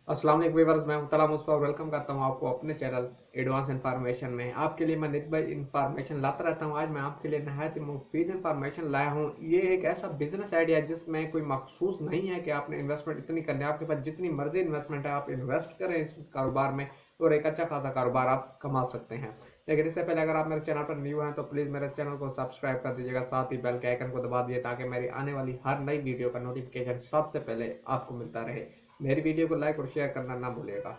अस्सलाम वालेकुम व्यूअर्स, मैं मुतला मुस्तफा वेलकम करता हूं आपको अपने चैनल एडवांस इन्फॉर्मेशन में। आपके लिए मैं नित भाई इन्फॉर्मेशन लाता रहता हूं। आज मैं आपके लिए नहायत मुफीद इन्फॉर्मेशन लाया हूं। ये एक ऐसा बिजनेस आइडिया है जिसमें कोई मखसूस नहीं है कि आपने इन्वेस्टमेंट इतनी करनी है। आपके पास जितनी मर्जी इन्वेस्टमेंट है आप इन्वेस्ट करें इस कारोबार में और एक अच्छा खासा कारोबार आप कमा सकते हैं। लेकिन इससे पहले अगर आप मेरे चैनल पर न्यू हैं तो प्लीज़ मेरे चैनल को सब्सक्राइब कर दीजिएगा, साथ ही बेल के आइकन को दबा दीजिए ताकि मेरी आने वाली हर नई वीडियो का नोटिफिकेशन सबसे पहले आपको मिलता रहे। मेरी वीडियो को लाइक और शेयर करना ना भूलिएगा।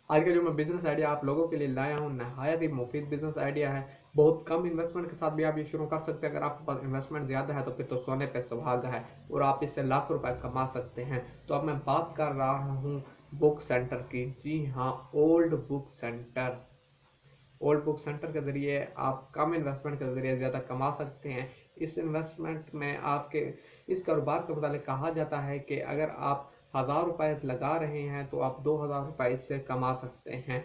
आज का जो मैं बिजनेस आइडिया आप लोगों के लिए लाया हूँ नहायत ही मुफीद बिजनेस आइडिया है। बहुत कम इन्वेस्टमेंट के साथ भी आप ये शुरू कर सकते हैं। अगर आपके पास इन्वेस्टमेंट ज्यादा है तो फिर तो सोने पे सुहागा है और आप इससे लाखों रुपए कमा सकते हैं। तो अब मैं बात कर रहा हूँ बुक सेंटर की। जी हाँ, old book centre. Old book centre के जरिए आप कम इन्वेस्टमेंट के जरिए ज़्यादा कमा सकते हैं। इस इन्वेस्टमेंट में आपके इस कारोबार के मुताबिक कहा जाता है कि अगर आप 1000 रुपये लगा रहे हैं तो आप 2000 रुपये इससे कमा सकते हैं।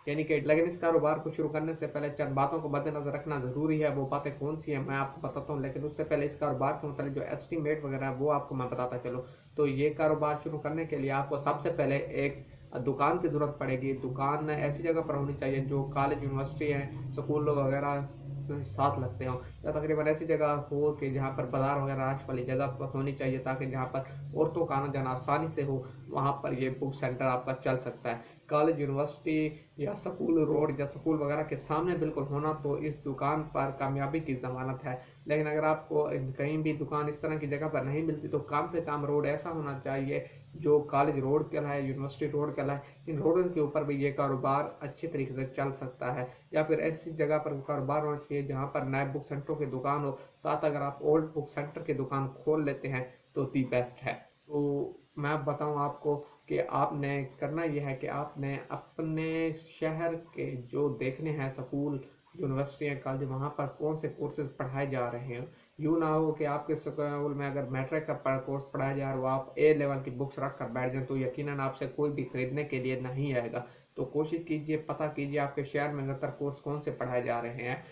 यानी कि लेकिन इस कारोबार को शुरू करने से पहले चंद बातों को मद्देनजर रखना ज़रूरी है। वो बातें कौन सी है मैं आपको बताता हूँ, लेकिन उससे पहले इस कारोबार के मुताबिक जो एस्टीमेट वगैरह है वो आपको मैं बताता चलूँ। तो ये कारोबार शुरू करने के लिए आपको सबसे पहले एक दुकान की जरूरत पड़ेगी। दुकान ऐसी जगह पर होनी चाहिए जो कॉलेज यूनिवर्सिटी है स्कूल वगैरह साथ लगते हो, या तकरीबन ऐसी जगह हो कि जहाँ पर बाजार वगैरह राश वाली जगह पर होनी चाहिए ताकि जहाँ पर औरतों का आना जाना आसानी से हो वहाँ पर ये बुक सेंटर आपका चल सकता है। कॉलेज यूनिवर्सिटी या स्कूल रोड या स्कूल वगैरह के सामने बिल्कुल होना तो इस दुकान पर कामयाबी की जमानत है। लेकिन अगर आपको कहीं भी दुकान इस तरह की जगह पर नहीं मिलती तो कम से कम रोड ऐसा होना चाहिए जो कॉलेज रोड कहलाए, यूनिवर्सिटी रोड कहलाए। इन रोडों के ऊपर भी ये कारोबार अच्छे तरीके से चल सकता है। या फिर ऐसी जगह पर कारोबार होना चाहिए जहाँ पर नए बुक सेंटरों की दुकान हो। साथ अगर आप ओल्ड बुक सेंटर की दुकान खोल लेते हैं तो दी बेस्ट है। तो मैं बताऊं आपको कि आपने करना यह है कि आपने अपने शहर के जो देखने हैं स्कूल यूनिवर्सिटी है कॉलेज वहाँ पर कौन से कोर्सेज पढ़ाए जा रहे हैं। यूँ ना हो कि आपके स्कूल में अगर मैट्रिक का कोर्स पढ़ाया जा रहा है वो आप ए लेवल की बुक्स रख कर बैठ जाए तो यकीनन आपसे कोई भी खरीदने के लिए नहीं आएगा। तो कोशिश कीजिए, पता कीजिए आपके शहर में ज़्यादातर कोर्स कौन से पढ़ाए जा रहे हैं।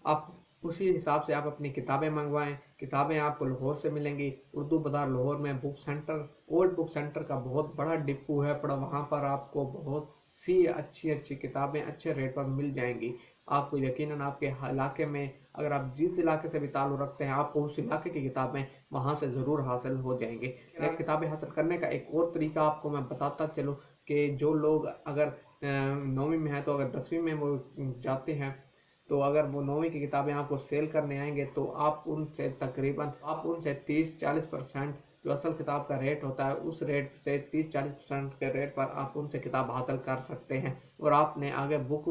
आप उसी हिसाब से आप अपनी किताबें मंगवाएं। किताबें आपको लाहौर से मिलेंगी। उर्दू बाजार लाहौर में book centre old book centre का बहुत बड़ा डिपो है पड़ा, वहाँ पर आपको बहुत सी अच्छी अच्छी किताबें अच्छे रेट पर मिल जाएंगी। आपको यकीनन आपके इलाके में अगर आप जिस इलाके से भी ताल्लुक़ रखते हैं आपको उस इलाके की किताबें वहाँ से ज़रूर हासिल हो जाएंगी। किताबें हासिल करने का एक और तरीका आपको मैं बताता चलूँ कि जो लोग अगर 9वीं में है तो अगर 10वीं में वो जाते हैं तो अगर वो 9वीं की किताबें आपको सेल करने आएंगे तो आप उनसे तकरीबन 30-40% जो असल किताब का रेट होता है उस रेट से 30-40% के रेट पर आप उनसे किताब हासिल कर सकते हैं। और आपने आगे बुक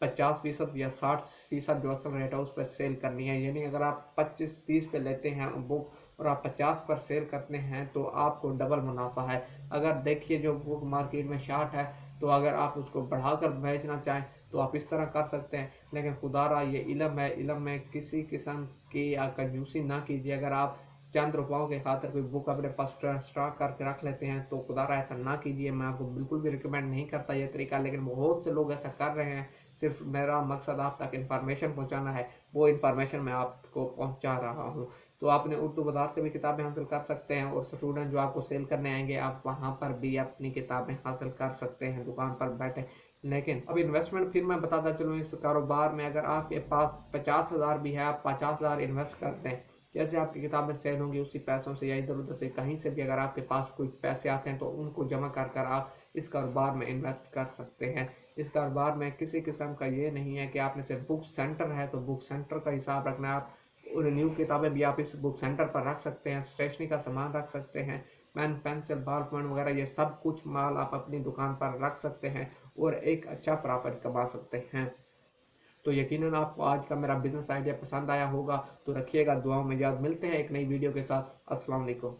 50% या 60% जो असल रेट है उस पर सेल करनी है। यानी अगर आप 25-30 पे लेते हैं बुक और आप 50 पर सेल करते हैं तो आपको डबल मुनाफा है। अगर देखिए जो बुक मार्केट में शार्ट है तो अगर आप उसको बढ़ाकर बेचना चाहें तो आप इस तरह कर सकते हैं। लेकिन खुदारा ये इल्म है, इल्म में किसी किस्म की कंजूसी ना कीजिए। अगर आप चंद रुपयों के खातिर कोई बुक अपने पास स्टॉक करके रख लेते हैं तो खुदारा ऐसा ना कीजिए। मैं आपको बिल्कुल भी रिकमेंड नहीं करता ये तरीका, लेकिन बहुत से लोग ऐसा कर रहे हैं। सिर्फ मेरा मकसद आप तक इन्फॉर्मेशन पहुंचाना है, वो इन्फॉर्मेशन मैं आपको पहुंचा रहा हूँ। तो आपने उर्दू बाजार से भी किताबें हासिल कर सकते हैं और स्टूडेंट जो आपको सेल करने आएंगे आप वहाँ पर भी अपनी किताबें हासिल कर सकते हैं दुकान पर बैठे। लेकिन अब इन्वेस्टमेंट फिर मैं बताता चलूँ इस कारोबार में अगर आपके पास 50,000 भी है, आप 50,000 इन्वेस्ट करते हैं, जैसे आपकी किताबें सेल होंगी उसी पैसों से या इधर उधर से कहीं से भी अगर आपके पास कोई पैसे आते हैं तो उनको जमा कर कर आप इस कारोबार में इन्वेस्ट कर सकते हैं। इस कारोबार में किसी किस्म का ये नहीं है कि आपने सिर्फ बुक सेंटर है तो बुक सेंटर का हिसाब रखना है। आप न्यू किताबें भी आप इस बुक सेंटर पर रख सकते हैं, स्टेशनरी का सामान रख सकते हैं, पेन पेंसिल बॉल पेन वगैरह ये सब कुछ माल आप अपनी दुकान पर रख सकते हैं और एक अच्छा प्रॉफिट कमा सकते हैं। तो यकीनन आपको आज का मेरा बिजनेस आइडिया पसंद आया होगा। तो रखिएगा दुआओं में याद। मिलते हैं एक नई वीडियो के साथ। अस्सलाम वालेकुम।